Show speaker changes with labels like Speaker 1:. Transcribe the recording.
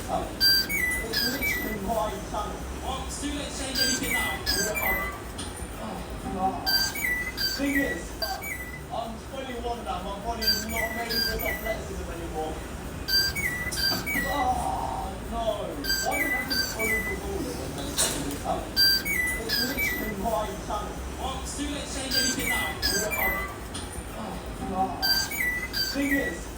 Speaker 1: It's literally my tongue.
Speaker 2: Well, it's too late to change anything now.
Speaker 1: Thing is, I'm fully one now. My body is not made for athleticism anymore. Oh no! Why did I just overrule